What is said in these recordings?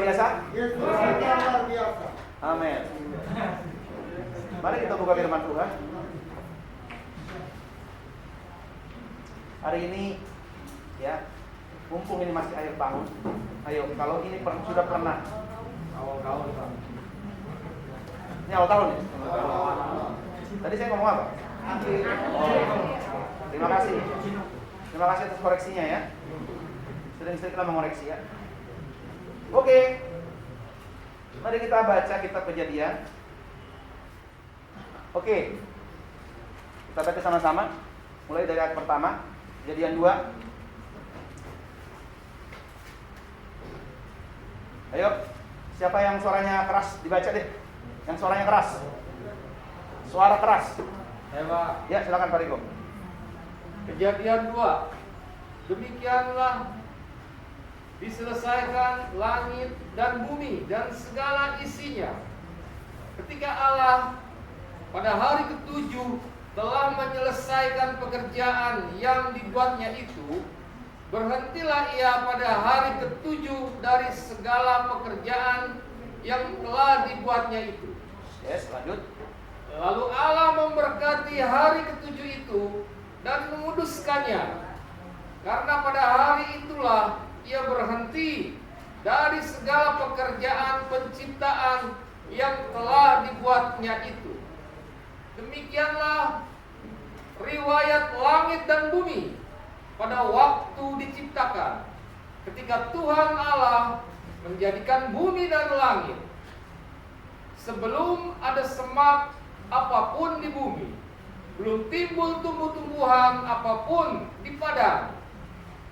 biasa? Yesus kita luar biasa. Amin. Mari kita buka firman Tuhan. Hari ini ya, mumpung ini masih akhir tahun. Ayo, kalau ini sudah pernah Awal tahun, Pak. ini awal tahun ya? Tadi saya ngomong apa? Terima kasih. Terima kasih atas koreksinya ya. Sering-sering kita mengoreksi ya. Oke. Mari kita baca kitab Kejadian. Oke. Kita baca sama-sama. Mulai dari ayat pertama, Kejadian 2. Ayo, siapa yang suaranya keras dibaca deh. Yang suaranya keras. Suara keras. Pak. Ya, silakan Pak Riko. Kejadian 2. Demikianlah diselesaikan langit dan bumi dan segala isinya. Ketika Allah pada hari ketujuh telah menyelesaikan pekerjaan yang dibuatnya itu, berhentilah ia pada hari ketujuh dari segala pekerjaan yang telah dibuatnya itu. Yes, lanjut. Lalu Allah memberkati hari ketujuh itu dan menguduskannya, karena pada hari itulah ia berhenti dari segala pekerjaan penciptaan yang telah dibuatnya itu. Demikianlah riwayat langit dan bumi pada waktu diciptakan, ketika Tuhan Allah menjadikan bumi dan langit. Sebelum ada semak apapun di bumi, belum timbul tumbuh-tumbuhan apapun di padang.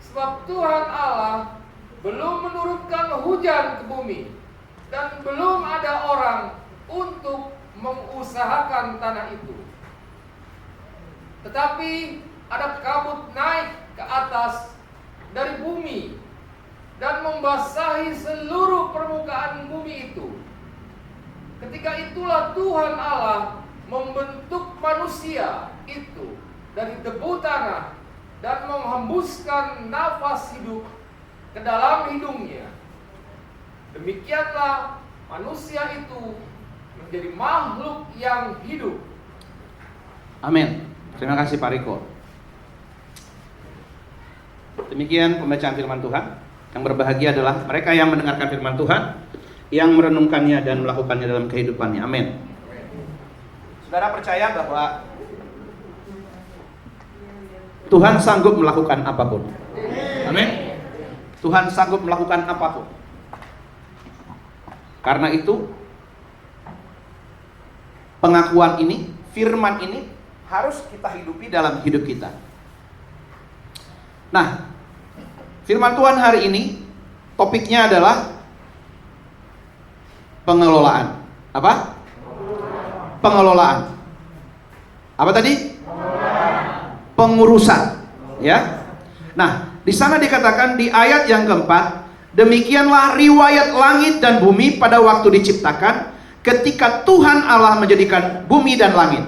Sebab Tuhan Allah belum menurunkan hujan ke bumi, dan belum ada orang untuk mengusahakan tanah itu. Tetapi ada kabut naik ke atas dari bumi dan membasahi seluruh permukaan bumi itu. Ketika itulah Tuhan Allah membentuk manusia itu dari debu tanah dan menghembuskan nafas hidup ke dalam hidungnya. Demikianlah manusia itu menjadi makhluk yang hidup. Amin. Terima kasih Pak Riko. Demikian pembacaan firman Tuhan. Yang berbahagia adalah mereka yang mendengarkan firman Tuhan, yang merenungkannya dan melakukannya dalam kehidupannya. Amin. Saudara percaya bahwa Tuhan sanggup melakukan apapun. Amin. Tuhan sanggup melakukan apapun. Karena itu pengakuan ini, firman ini harus kita hidupi dalam hidup kita. Nah, firman Tuhan hari ini topiknya adalah pengelolaan. Apa? Pengelolaan. Apa tadi? Pengurusan. Ya. Nah, di sana dikatakan di ayat yang keempat, demikianlah riwayat langit dan bumi pada waktu diciptakan, ketika Tuhan Allah menjadikan bumi dan langit.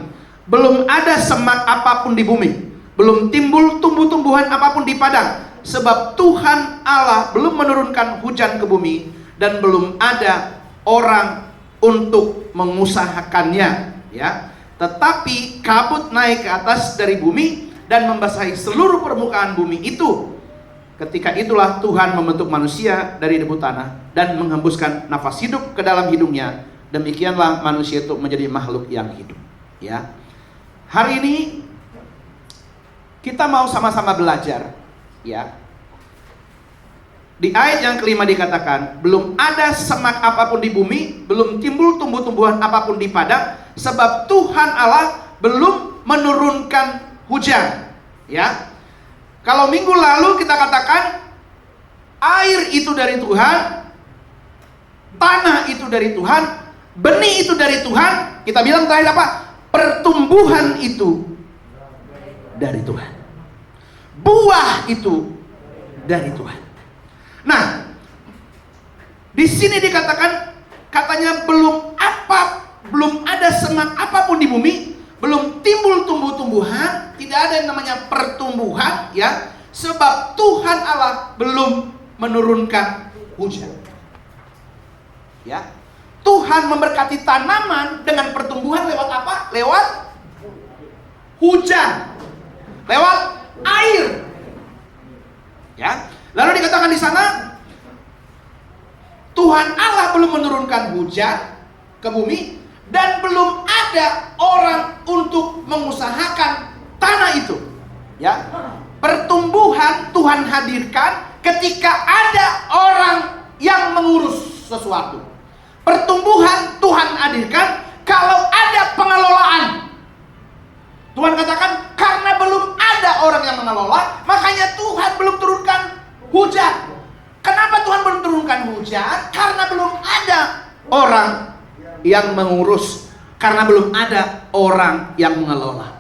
Belum ada semak apapun di bumi, belum timbul tumbuh-tumbuhan apapun di padang, sebab Tuhan Allah belum menurunkan hujan ke bumi, dan belum ada orang untuk mengusahakannya, ya. Tetapi kabut naik ke atas dari bumi dan membasahi seluruh permukaan bumi itu. Ketika itulah Tuhan membentuk manusia dari debu tanah dan menghembuskan nafas hidup ke dalam hidungnya. Demikianlah manusia itu menjadi makhluk yang hidup, ya. Hari ini kita mau sama-sama belajar, ya. Di ayat yang kelima dikatakan, belum ada semak apapun di bumi, belum timbul tumbuh-tumbuhan apapun di padang, sebab Tuhan Allah belum menurunkan hujan. Ya, kalau minggu lalu kita katakan air itu dari Tuhan, tanah itu dari Tuhan, benih itu dari Tuhan. Kita bilang terakhir apa? Pertumbuhan itu dari Tuhan, buah itu dari Tuhan. Nah, di sini dikatakan, katanya belum ada semak apapun di bumi, belum timbul tumbuh-tumbuhan, tidak ada yang namanya pertumbuhan, ya, sebab Tuhan Allah belum menurunkan hujan. Ya. Tuhan memberkati tanaman dengan pertumbuhan lewat apa? Lewat hujan. Lewat air. Ya. Lalu dikatakan di sana Tuhan Allah belum menurunkan hujan ke bumi dan belum ada orang untuk mengusahakan tanah itu. Ya. Pertumbuhan Tuhan hadirkan ketika ada orang yang mengurus sesuatu. Pertumbuhan Tuhan hadirkan kalau ada pengelolaan. Tuhan katakan karena belum ada orang yang mengelola, makanya Tuhan belum turunkan hujan. Kenapa Tuhan belum turunkan hujan? Karena belum ada orang yang mengurus, karena belum ada orang yang mengelola.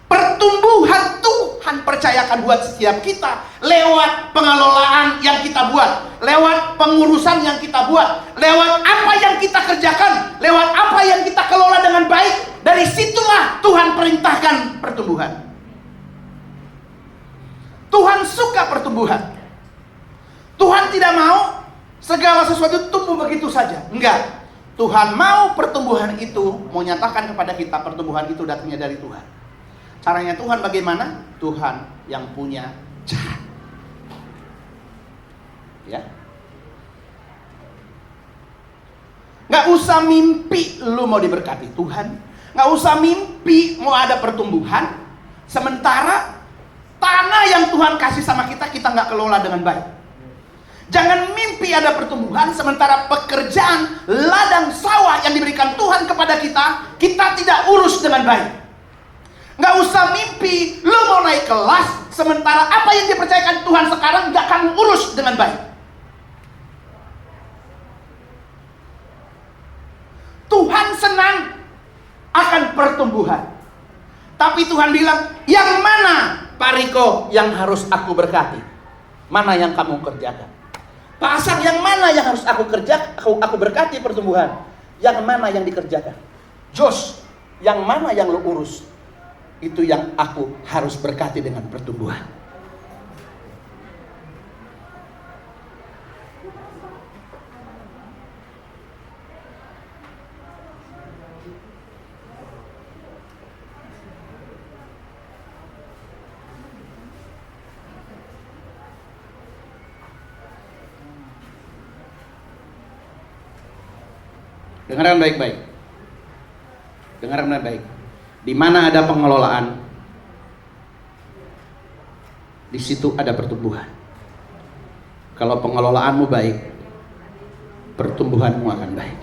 Pertumbuhan Tuhan percayakan buat setiap kita lewat pengelolaan yang kita buat, lewat pengurusan yang kita buat, lewat apa yang kita kerjakan, lewat apa yang kita kelola dengan baik. Dari situlah Tuhan perintahkan pertumbuhan. Tuhan suka pertumbuhan. Tuhan tidak mau segala sesuatu tumbuh begitu saja. Enggak. Tuhan mau pertumbuhan itu, mau nyatakan kepada kita pertumbuhan itu datangnya dari Tuhan. Caranya Tuhan bagaimana? Tuhan yang punya cara. Ya. Nggak usah mimpi lu mau diberkati Tuhan. Nggak usah mimpi mau ada pertumbuhan. Sementara tanah yang Tuhan kasih sama kita, kita nggak kelola dengan baik. Jangan mimpi ada pertumbuhan, sementara pekerjaan ladang sawah yang diberikan Tuhan kepada kita, kita tidak urus dengan baik. Nggak usah mimpi lu mau naik kelas, sementara apa yang dipercayakan Tuhan sekarang nggak kamu urus dengan baik. Tuhan senang akan pertumbuhan, tapi Tuhan bilang, yang mana Pak Riko yang harus aku berkati? Mana yang kamu kerjakan? Pak Asang, yang mana yang harus aku berkati pertumbuhan? Yang mana yang dikerjakan? Jos, yang mana yang lu urus? Itu yang aku harus berkati dengan pertumbuhan. Dengarkan baik-baik. Dengarkan baik-baik. Di mana ada pengelolaan, di situ ada pertumbuhan. Kalau pengelolaanmu baik, pertumbuhanmu akan baik.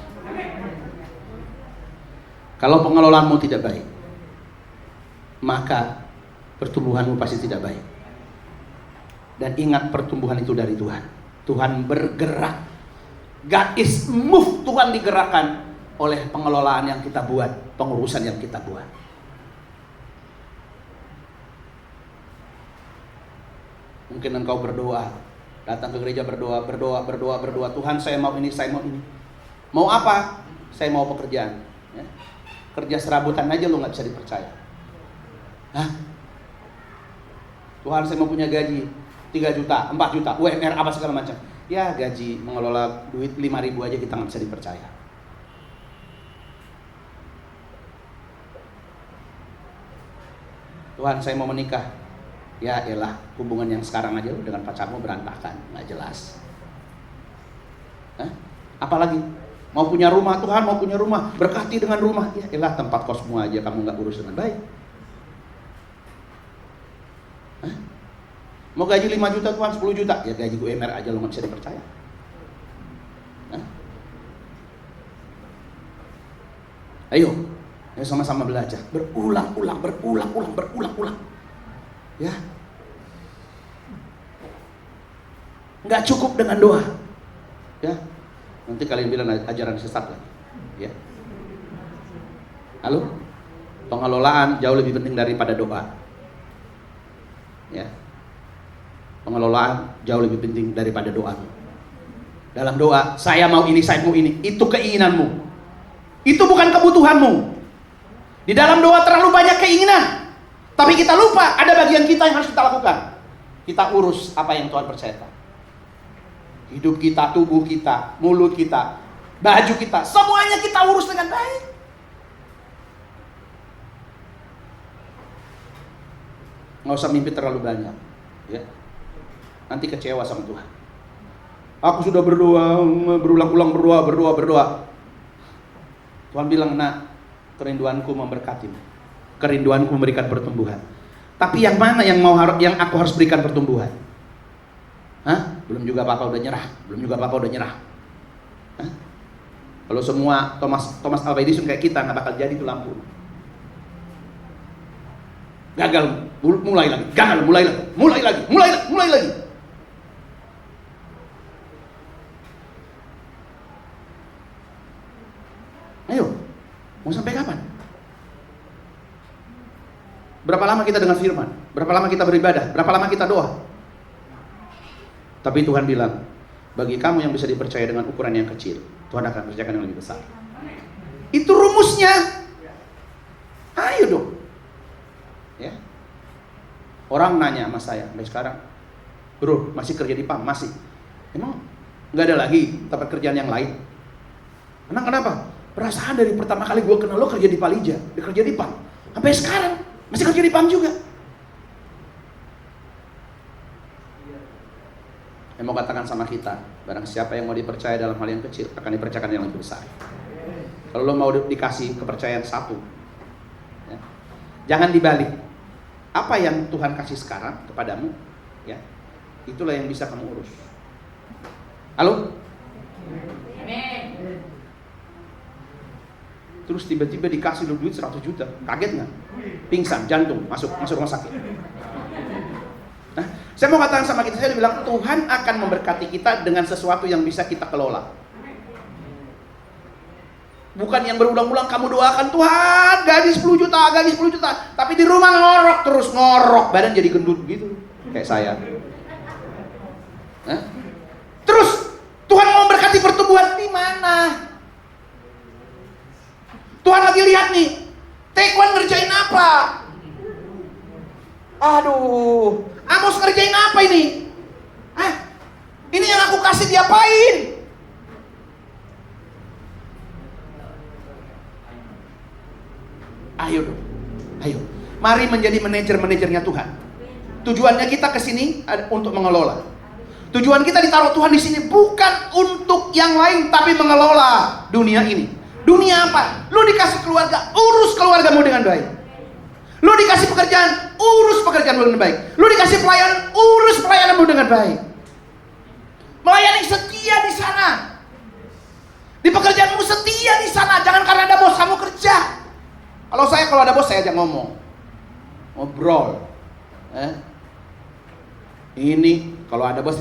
Kalau pengelolaanmu tidak baik, maka pertumbuhanmu pasti tidak baik. Dan ingat, pertumbuhan itu dari Tuhan. Tuhan bergerak. God is move. Tuhan digerakkan oleh pengelolaan yang kita buat, pengurusan yang kita buat. Mungkin engkau berdoa, datang ke gereja berdoa, Tuhan saya mau ini, saya mau ini. Mau apa? Saya mau pekerjaan. Ya. Kerja serabutan aja lu gak bisa dipercaya. Hah? Tuhan saya mau punya gaji 3 juta, 4 juta, UMR apa segala macam. Ya gaji mengelola duit 5.000 aja kita gak bisa dipercaya. Tuhan saya mau menikah. Ya elah, hubungan yang sekarang aja lu dengan pacarmu berantakan, nggak jelas. Apalagi mau punya rumah, Tuhan mau punya rumah, berkati dengan rumah. Ya elah, tempat kosmu aja kamu nggak urus dengan baik. Mau gaji 5 juta Tuhan, 10 juta, ya gaji UMR aja lu nggak bisa dipercaya. Ayo sama-sama belajar, berulang-ulang. Ya, nggak cukup dengan doa. Ya, nanti kalian bilang ajaran sesat lagi. Ya, halo, pengelolaan jauh lebih penting daripada doa. Ya, pengelolaan jauh lebih penting daripada doa. Dalam doa, saya mau ini, itu keinginanmu. Itu bukan kebutuhanmu. Di dalam doa terlalu banyak keinginan. Tapi kita lupa ada bagian kita yang harus kita lakukan. Kita urus apa yang Tuhan percayakan. Hidup kita, tubuh kita, mulut kita, baju kita, semuanya kita urus dengan baik. Nggak usah mimpi terlalu banyak, ya. Nanti kecewa sama Tuhan. Aku sudah berdoa, berulang-ulang berdoa. Tuhan bilang, nak, kerinduanku memberkatimu, kerinduanku memberikan pertumbuhan. Tapi yang mana yang aku harus berikan pertumbuhan? Hah? Belum juga papa udah nyerah. Hah? Kalau semua Thomas Alva Edison kayak kita, nggak bakal jadi tuh lampu. Gagal, mulai lagi. Ayo, mau sampai kapan? Berapa lama kita dengar firman? Berapa lama kita beribadah? Berapa lama kita doa? Tapi Tuhan bilang, bagi kamu yang bisa dipercaya dengan ukuran yang kecil, Tuhan akan kerjakan yang lebih besar. Itu rumusnya. Ayo dong. Ya. Orang nanya sama saya sampai sekarang, bro, masih kerja di PAM? Masih. Emang nggak ada lagi tempat kerjaan yang lain? Kenapa? Perasaan dari pertama kali gue kenal lo kerja di Palija, kerja di PAM, sampai sekarang masih kerja di PAM juga. Yang mau katakan sama kita, barang siapa yang mau dipercaya dalam hal yang kecil akan dipercayakan yang lebih besar. Kalau lo mau dikasih kepercayaan satu, ya, jangan dibalik. Apa yang Tuhan kasih sekarang kepadamu, ya, itulah yang bisa kamu urus. Halo? Terus tiba-tiba dikasih lo duit 100 juta, kaget nggak? Pingsan, jantung, masuk rumah sakit. Nah, saya mau katakan sama kita, saya bilang Tuhan akan memberkati kita dengan sesuatu yang bisa kita kelola. Bukan yang berulang-ulang kamu doakan, Tuhan gaji 10 juta, tapi di rumah ngorok, badan jadi gendut gitu, kayak saya. Nah, terus Tuhan mau memberkati pertumbuhan di mana? Tuhan lagi lihat nih, Taekwon ngerjain apa? Aduh, Amos ngerjain apa ini? Ini yang aku kasih diapain? Ayo. Mari menjadi manajer-manajernya Tuhan. Tujuannya kita kesini untuk mengelola. Tujuan kita ditaruh Tuhan di sini bukan untuk yang lain, tapi mengelola dunia ini. Dunia apa? Lu dikasih keluarga, urus keluargamu dengan baik. Lu dikasih pekerjaan, urus pekerjaanmu dengan baik. Lu dikasih pelayanan, urus pelayananmu dengan baik. Melayani setia di sana. Di pekerjaanmu setia di sana. Jangan karena ada bos kamu kerja. Kalau ada bos saya ajak ngobrol. Ini kalau ada bos,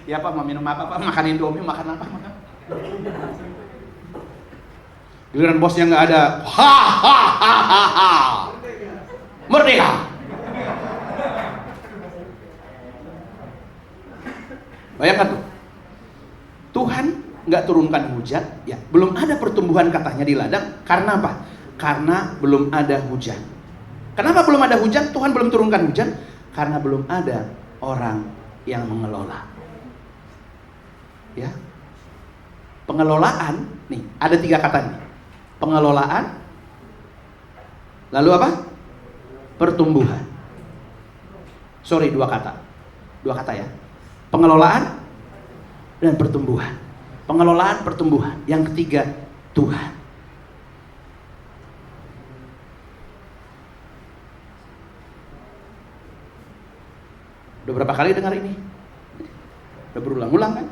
ya Pak mau minum apa Pak? Makan Indomie, makan apa? Giliran bosnya nggak ada, merdeka. Bayangkan tuh, Tuhan nggak turunkan hujan, ya belum ada pertumbuhan katanya di ladang. Karena apa? Karena belum ada hujan. Kenapa belum ada hujan? Tuhan belum turunkan hujan karena belum ada orang yang mengelola. Ya, pengelolaan nih ada 3 kata nih. Pengelolaan, lalu apa? Pertumbuhan. 2 kata. 2 kata ya. Pengelolaan dan pertumbuhan. Pengelolaan, pertumbuhan. Yang ketiga, Tuhan. Udah berapa kali dengar ini? Udah berulang-ulang kan?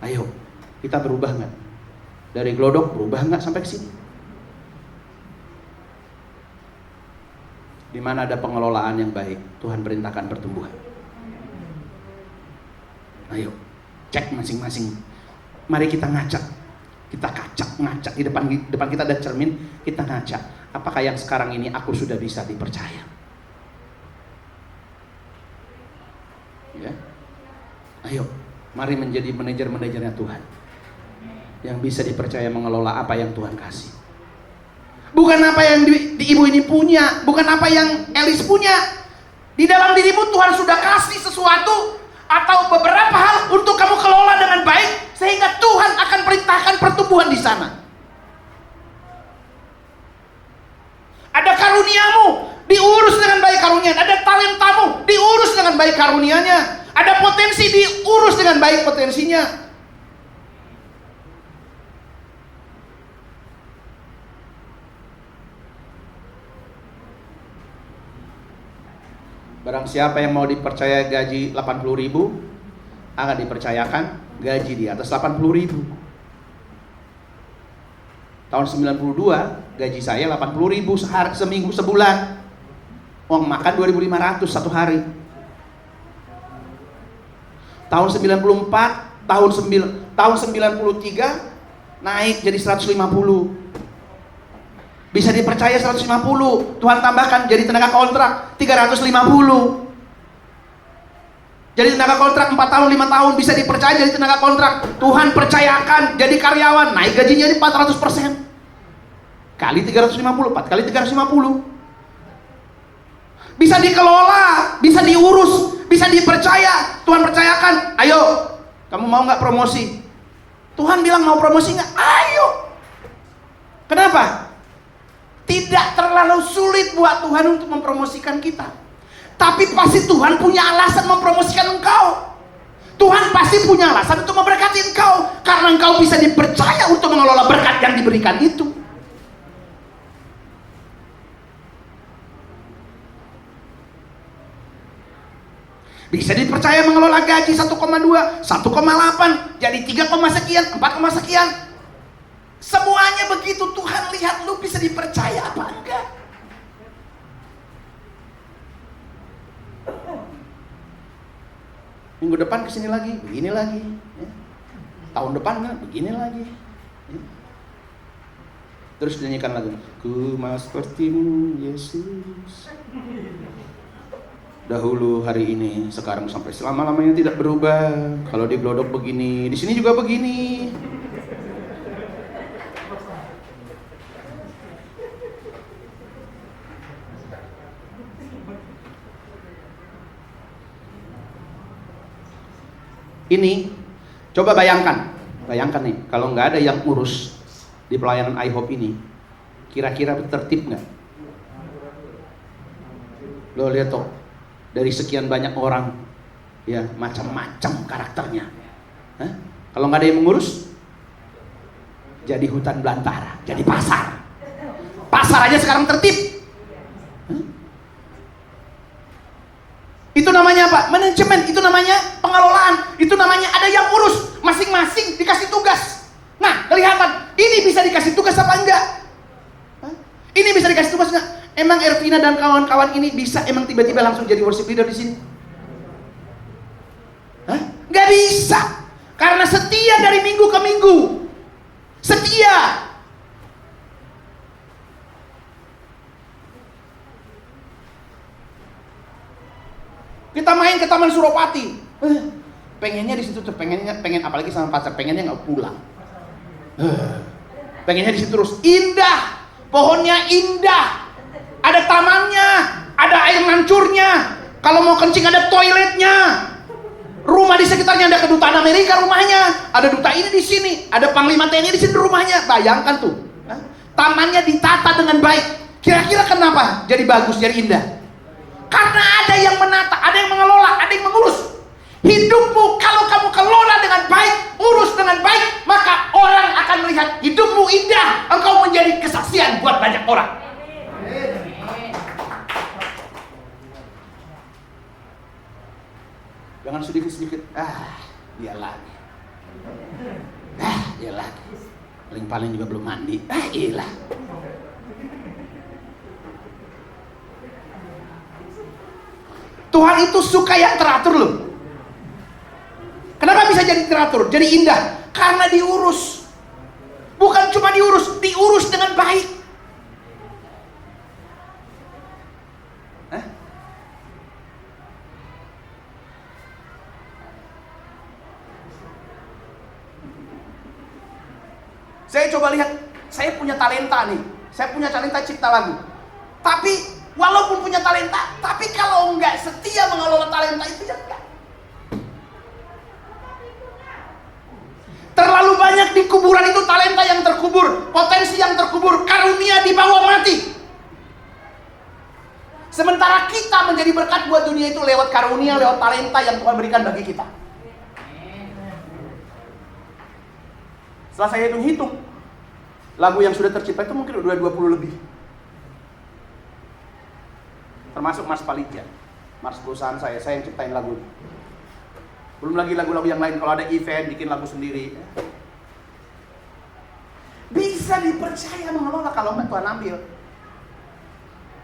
Ayo, kita berubah nggak? Dari glodok berubah nggak sampai ke sini? Di mana ada pengelolaan yang baik, Tuhan perintahkan pertumbuhan. Ayo, cek masing-masing. Mari kita ngaca di depan kita ada cermin, kita ngaca. Apakah yang sekarang ini aku sudah bisa dipercaya? Ya. Ayo, mari menjadi manajer-manajernya Tuhan yang bisa dipercaya mengelola apa yang Tuhan kasih. Bukan apa yang di ibu ini punya, bukan apa yang Elis punya. Di dalam dirimu Tuhan sudah kasih sesuatu. atau beberapa hal untuk kamu kelola dengan baik, sehingga Tuhan akan perintahkan pertumbuhan di sana. Ada karuniamu, diurus dengan baik karunianya. Ada talentamu, diurus dengan baik karunianya. Ada potensi, diurus dengan baik potensinya. Barang siapa yang mau dipercaya gaji 80.000, akan dipercayakan gaji di atas 80.000. Tahun 92 gaji saya 80.000 sehari, seminggu, sebulan. Uang makan 2.500 satu hari. Tahun 94, tahun 93 naik jadi 150. Bisa dipercaya 150, Tuhan tambahkan jadi tenaga kontrak 350. Jadi tenaga kontrak 4 tahun, 5 tahun bisa dipercaya jadi tenaga kontrak. Tuhan percayakan jadi karyawan, naik gajinya jadi 400%. Kali 350, 4 kali 350. Bisa dikelola, bisa diurus, bisa dipercaya. Tuhan percayakan, ayo, kamu mau nggak promosi? Tuhan bilang mau promosi nggak? Ayo. Kenapa? Tidak terlalu sulit buat Tuhan untuk mempromosikan kita. Tapi pasti Tuhan punya alasan mempromosikan engkau. Tuhan pasti punya alasan untuk memberkati engkau, karena engkau bisa dipercaya untuk mengelola berkat yang diberikan itu. Bisa dipercaya mengelola gaji 1,2, 1,8, jadi 3, sekian, 4, sekian. Semuanya begitu. Tuhan lihat lu bisa dipercaya apa enggak. Minggu depan kesini lagi, begini lagi. Tahun depan begini lagi. Terus dinyanyikan lagu, ku mau sepertimu Yesus. Dahulu, hari ini, sekarang, sampai selama-lamanya tidak berubah. Kalau di Glodok begini, di sini juga begini. Ini, coba bayangkan nih, kalau nggak ada yang urus di pelayanan iHope ini, kira-kira tertib nggak? Lo lihat tuh, dari sekian banyak orang, ya macam-macam karakternya. Hah? Kalau nggak ada yang mengurus, jadi hutan belantara, jadi pasar. Pasar aja sekarang tertib. Itu namanya apa? Manajemen. Itu namanya pengelolaan. Itu namanya ada yang urus. Masing-masing dikasih tugas. Nah, kelihatan ini bisa dikasih tugas apa enggak? Hah? Ini bisa dikasih tugas enggak? Emang Ervina dan kawan-kawan ini bisa emang tiba-tiba langsung jadi worship leader di sini? Hah? Nggak bisa. Karena setia dari minggu ke minggu. Setia. Kita main ke Taman Suropati, pengennya di situ tuh, pengen apalagi sama pacar, pengennya nggak pulang, pengennya di situ terus. Indah, pohonnya indah, ada tamannya, ada air mancurnya, kalau mau kencing ada toiletnya, rumah di sekitarnya ada kedutaan Amerika rumahnya, ada duta ini di sini, ada panglima TNI di sini rumahnya. Bayangkan tuh, tamannya ditata dengan baik. Kira-kira kenapa jadi bagus, jadi indah? Karena ada yang menata, ada yang mengelola, ada yang mengurus. Hidupmu kalau kamu kelola dengan baik, urus dengan baik, maka orang akan melihat hidupmu indah. Engkau menjadi kesaksian buat banyak orang. Jangan sedikit-sedikit, dia lagi. Dia lagi. Paling-paling juga belum mandi. Iyalah. Tuhan itu suka yang teratur loh. Kenapa bisa jadi teratur, jadi indah? Karena diurus. Bukan cuma diurus, diurus dengan baik. Saya coba lihat, saya punya talenta nih. Saya punya talenta cipta lagu. Tapi walaupun punya talenta, tapi kalau nggak setia mengelola talenta itu, ya enggak. Artinya di kuburan itu talenta yang terkubur, potensi yang terkubur, karunia dibawa mati. Sementara kita menjadi berkat buat dunia itu lewat karunia, lewat talenta yang Tuhan berikan bagi kita. Setelah saya hitung-hitung, lagu yang sudah tercipta itu mungkin udah 20 lebih. Termasuk Mas Palitja, Mas perusahaan saya yang ciptain lagu. Belum lagi lagu-lagu yang lain, kalau ada event bikin lagu sendiri. Bisa dipercaya mengelola kalau Tuhan ambil.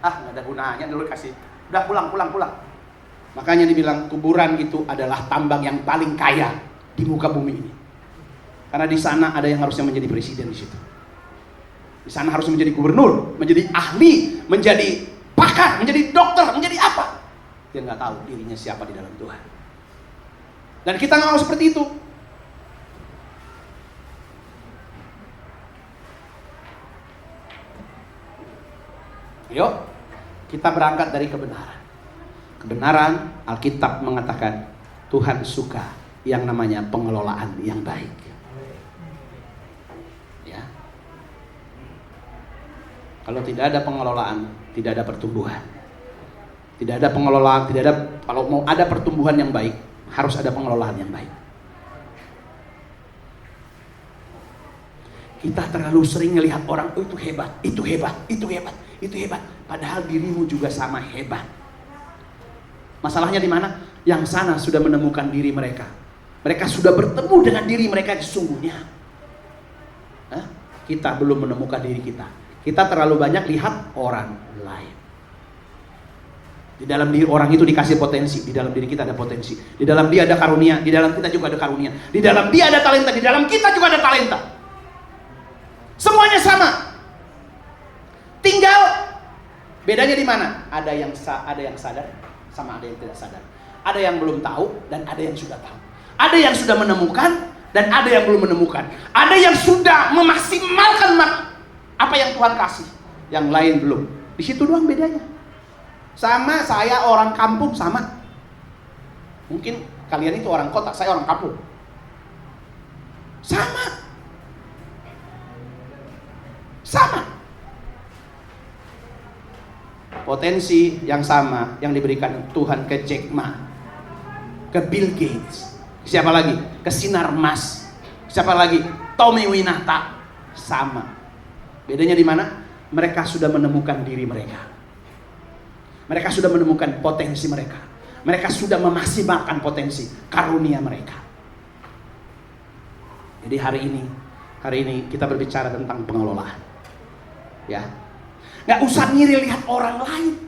Nggak ada gunanya dulu kasih. Udah pulang. Makanya dibilang kuburan itu adalah tambang yang paling kaya di muka bumi ini. Karena di sana ada yang harusnya menjadi presiden di situ. Di sana harus menjadi gubernur, menjadi ahli, menjadi pakar, menjadi dokter, menjadi apa? Dia nggak tahu dirinya siapa di dalam Tuhan. Dan kita nggak mau seperti itu. Yuk, kita berangkat dari kebenaran. Kebenaran, Alkitab mengatakan Tuhan suka yang namanya pengelolaan yang baik. Ya. Kalau tidak ada pengelolaan, tidak ada pertumbuhan. Tidak ada pengelolaan, kalau mau ada pertumbuhan yang baik, harus ada pengelolaan yang baik. Kita terlalu sering melihat orang, itu hebat, itu hebat, itu hebat, itu hebat. Padahal dirimu juga sama hebat. Masalahnya di mana? Yang sana sudah menemukan diri mereka. Mereka sudah bertemu dengan diri mereka sesungguhnya. Kita belum menemukan diri kita. Kita terlalu banyak lihat orang lain. Di dalam diri orang itu dikasih potensi. Di dalam diri kita ada potensi. Di dalam dia ada karunia. Di dalam kita juga ada karunia. Di dalam dia ada talenta. Di dalam kita juga ada talenta. Semuanya sama. Tinggal bedanya di mana? Ada yang sadar sama ada yang tidak sadar. Ada yang belum tahu dan ada yang sudah tahu. Ada yang sudah menemukan dan ada yang belum menemukan. Ada yang sudah memaksimalkan apa yang Tuhan kasih. Yang lain belum. Di situ doang bedanya. Sama saya orang kampung sama. Mungkin kalian itu orang kota, saya orang kampung. Sama. Potensi yang sama yang diberikan Tuhan ke Jack Ma, ke Bill Gates, siapa lagi? Ke Sinar Mas, siapa lagi? Tommy Winata, sama. Bedanya di mana? Mereka sudah menemukan diri mereka. Mereka sudah menemukan potensi mereka. Mereka sudah memaksimalkan potensi karunia mereka. Jadi hari ini kita berbicara tentang pengelolaan. Ya, nggak usah ngiri lihat orang lain.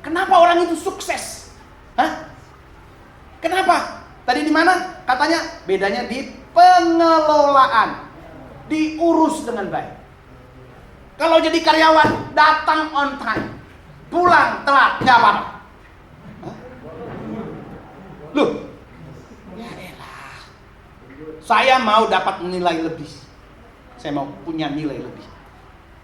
Kenapa orang itu sukses? Kenapa? Tadi di mana? Katanya bedanya di pengelolaan, diurus dengan baik. Kalau jadi karyawan datang on time, pulang telat nggak apa-apa. Loh, ya elah. Saya mau dapat nilai lebih. Saya mau punya nilai lebih.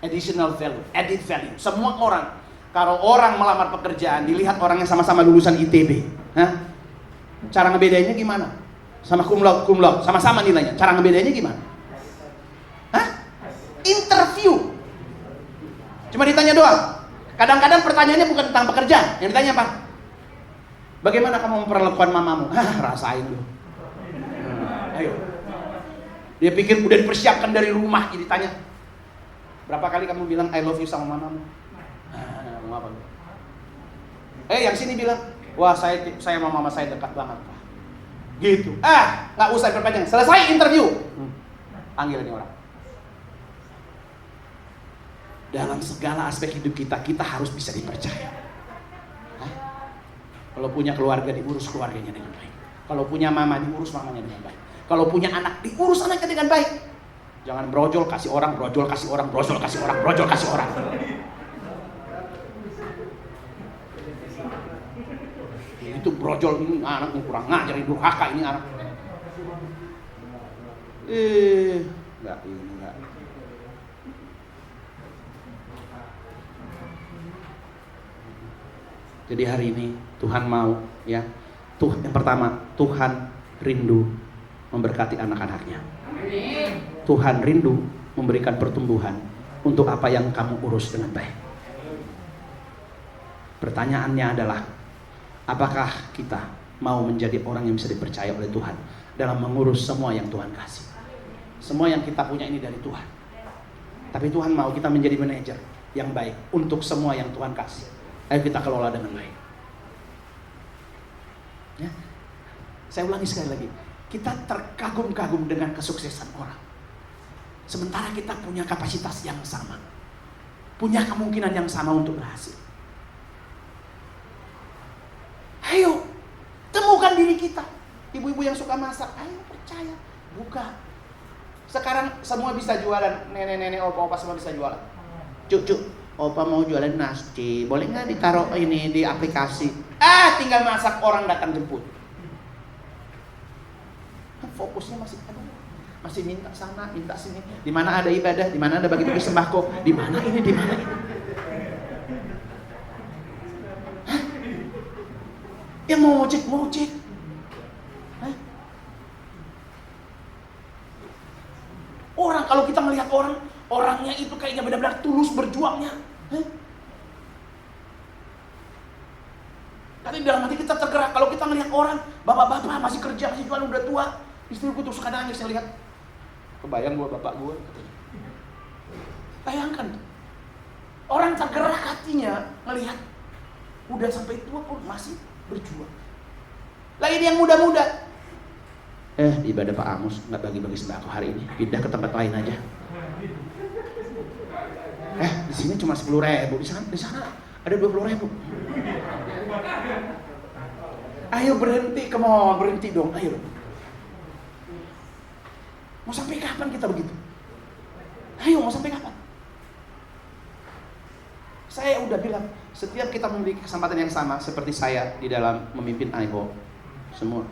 Additional value, added value. Semua orang, kalau orang melamar pekerjaan, dilihat orangnya sama-sama lulusan ITB. Cara ngebedainnya gimana? Sama cum laude, sama-sama nilainya. Cara ngebedainnya gimana? Interview. Cuma ditanya doang. Kadang-kadang pertanyaannya bukan tentang pekerjaan. Yang ditanya apa? Bagaimana kamu memperlakukan mamamu? Rasain lu. Ayo. Dia pikir udah dipersiapkan dari rumah, jadi tanya. Berapa kali kamu bilang I love you sama mamamu? Mau apa? Yang sini bilang, wah saya sama mama saya dekat banget, Pak. Gitu. Nggak usah berpanjang. Selesai interview. Panggil ini orang. Dalam segala aspek hidup kita harus bisa dipercaya. Kalau punya keluarga, diurus keluarganya dengan baik. Kalau punya mama, diurus mamanya dengan baik. Kalau punya anak, diurus anaknya dengan baik. Jangan brojol kasih orang, brojol kasih orang, brojol kasih orang, brojol kasih orang. Itu brojol ini anak yang kurang ngajar, durhaka ini anak. Enggak. Jadi hari ini Tuhan mau, ya. Yang pertama, Tuhan rindu memberkati anak-anaknya. Tuhan rindu memberikan pertumbuhan untuk apa yang kamu urus dengan baik. Pertanyaannya adalah, apakah kita mau menjadi orang yang bisa dipercaya oleh Tuhan dalam mengurus semua yang Tuhan kasih? Semua yang kita punya ini dari Tuhan. Tapi Tuhan mau kita menjadi manajer yang baik untuk semua yang Tuhan kasih. Ayo kita kelola dengan baik. Ya. Saya ulangi sekali lagi. Kita terkagum-kagum dengan kesuksesan orang. Sementara kita punya kapasitas yang sama. Punya kemungkinan yang sama untuk berhasil. Ayo, temukan diri kita. Ibu-ibu yang suka masak, ayo percaya. Buka. Sekarang semua bisa jualan. Nenek-nenek, opa-opa semua bisa jualan. Cuk, opa mau jualan nasi. Boleh nggak ditaruh ini di aplikasi? Tinggal masak, orang datang jemput. Fokusnya masih minta sana, minta sini. Di mana ada ibadah, di mana ada bagi-bagi sembako, di mana ini, di mana ini. Yang mau ngojek. Orang, kalau kita melihat orangnya itu kayaknya benar-benar tulus berjuangnya. Tapi dalam hati kita tergerak. Kalau kita melihat orang, bapak-bapak masih kerja, masih jualan, udah tua. Istriku tuh suka nangis, saya lihat. Kebayang gua bapak gua. Bayangkan. Orang tergerak hatinya melihat udah sampai tua pun masih berjuang. Lagi yang muda-muda. Ibadah Pak Amos nggak bagi-bagi sembako hari ini. Pindah ke tempat lain aja. Di sini cuma 10.000, di sana ada 20.000. Ayo berhenti, berhenti dong, ayo. Mau sampai kapan kita begitu? Ayo, mau sampai kapan? Saya udah bilang, setiap kita memiliki kesempatan yang sama seperti saya di dalam memimpin IHO, semua.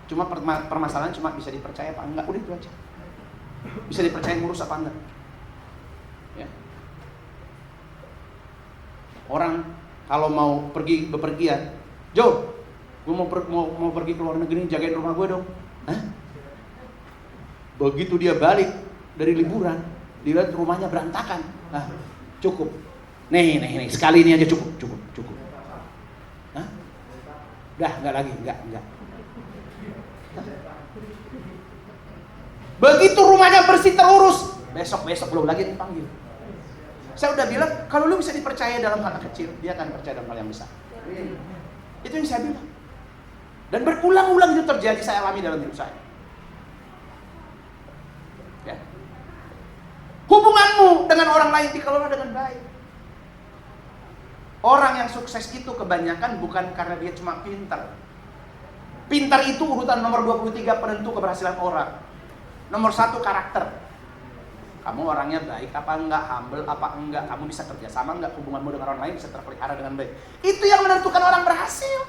Cuma permasalahan cuma bisa dipercaya apa enggak, udah itu aja. Bisa dipercaya ngurus apa enggak. Ya. Orang kalau mau pergi bepergian, Jo, gue mau pergi ke luar negeri, jagain rumah gue dong. Begitu dia balik dari liburan, dilihat rumahnya berantakan. Cukup. Nih, sekali ini aja cukup. Udah, enggak lagi, enggak. Begitu rumahnya bersih terurus, besok belum lagi dipanggil. Saya udah bilang, kalau lu bisa dipercaya dalam hal kecil, dia akan percaya dalam hal yang besar. Itu yang saya bilang. Dan berulang-ulang itu terjadi, saya alami dalam hidup saya. Ya. Hubunganmu dengan orang lain dikelola dengan baik. Orang yang sukses itu kebanyakan bukan karena dia cuma pintar. Pintar itu urutan nomor 23 penentu keberhasilan orang. Nomor 1 karakter. Kamu orangnya baik apa enggak, humble apa enggak, kamu bisa kerja sama enggak, hubunganmu dengan orang lain bisa terpelihara dengan baik. Itu yang menentukan orang berhasil.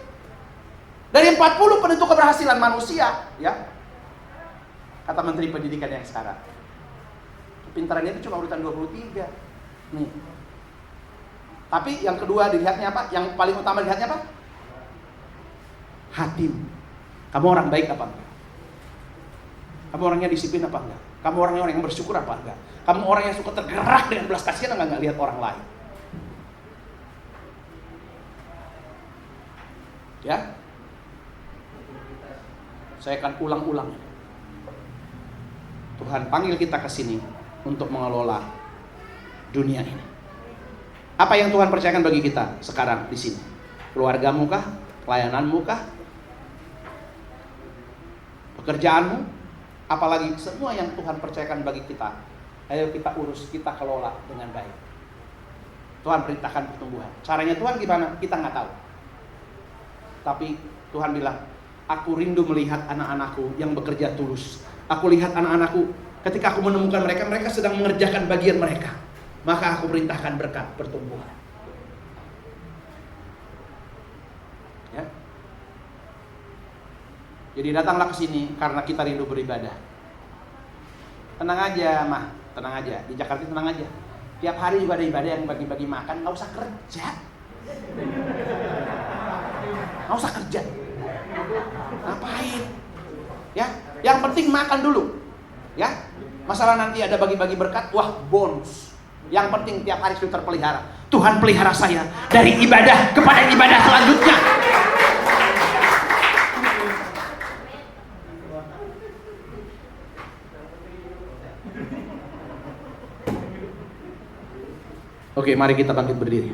Dari 40 penentu keberhasilan manusia, ya, kata Menteri Pendidikan yang sekarang, kepintarannya itu cuma urutan 23. Nih. Tapi yang kedua dilihatnya apa? Yang paling utama dilihatnya apa? Hatimu. Kamu orang baik apa enggak? Kamu orangnya disiplin apa enggak? Kamu orangnya orang yang bersyukur apa enggak? Kamu orang yang suka tergerak dengan belas kasihan enggak lihat orang lain? Ya? Saya akan ulang-ulang. Tuhan panggil kita ke sini untuk mengelola dunia ini. Apa yang Tuhan percayakan bagi kita sekarang di sini? Keluargamu kah? Pelayananmu kah? Pekerjaanmu? Apalagi semua yang Tuhan percayakan bagi kita, ayo kita urus, kita kelola dengan baik. Tuhan perintahkan pertumbuhan. Caranya Tuhan gimana? Kita nggak tahu. Tapi Tuhan bilang, aku rindu melihat anak-anakku yang bekerja tulus. Aku lihat anak-anakku, ketika aku menemukan mereka sedang mengerjakan bagian mereka. Maka aku perintahkan berkat pertumbuhan. Ya. Jadi datanglah ke sini karena kita rindu beribadah. Tenang aja, Mah, tenang aja. Di Jakarta tenang aja. Tiap hari juga ada ibadah yang bagi-bagi makan, nggak usah kerja. Nggak usah kerja. Ngapain? Ya, Yang penting makan dulu. Ya. Masalah nanti ada bagi-bagi berkat, wah bonus. Yang penting tiap hari sudah terpelihara. Tuhan pelihara saya dari ibadah kepada ibadah selanjutnya. Oke, mari kita bangkit berdiri.